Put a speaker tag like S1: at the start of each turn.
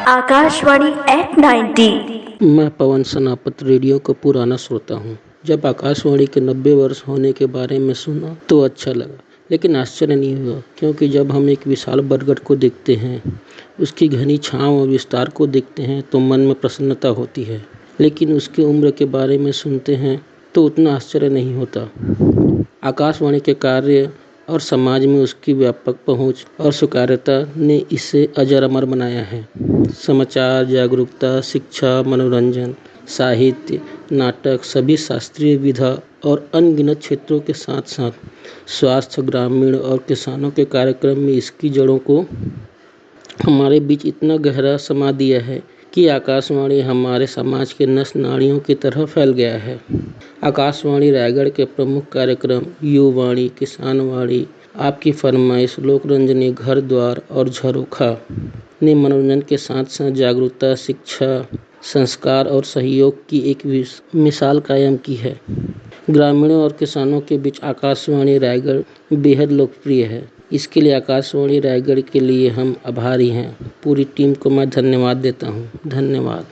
S1: Akashvani eight 90।
S2: मैं पवन सेनापत radio का पुराना श्रोता हूँ। जब आकाशवाणी के 90 वर्ष होने के बारे में सुना तो अच्छा लगा, लेकिन आश्चर्य नहीं हुआ, क्योंकि जब हम एक विशाल बरगद को देखते हैं, उसकी घनी छांव और विस्तार को देखते हैं तो मन में प्रसन्नता होती है। लेकिन उसकी उम्र के बारे में सुनते हैं तो उतना आश्चर्य नहीं होता। आकाशवाणी के कार्य और समाज में उसकी व्यापक पहुंच और स्वीकार्यता ने इसे अजर अमर बनाया है। समाचार, जागरूकता, शिक्षा, मनोरंजन, साहित्य, नाटक, सभी शास्त्रीय विधा और अनगिनत क्षेत्रों के साथ साथ स्वास्थ्य, ग्रामीण और किसानों के कार्यक्रम में इसकी जड़ों को हमारे बीच इतना गहरा समा दिया है कि आकाशवाणी हमारे समाज के नस नाड़ियों की तरह फैल गया है। आकाशवाणी रायगढ़ के प्रमुख कार्यक्रम युवाणी, किसानवाणी, आपकी फरमाइश, लोकरंजनी, घर द्वार और झरोखा ने मनोरंजन के साथ साथ जागरूकता, शिक्षा, संस्कार और सहयोग की एक मिसाल कायम की है। ग्रामीणों और किसानों के बीच आकाशवाणी रायगढ़ बेहद लोकप्रिय है। इसके लिए आकाशवाणी रायगढ़ के लिए हम आभारी हैं। पूरी टीम को मैं धन्यवाद देता हूँ। धन्यवाद।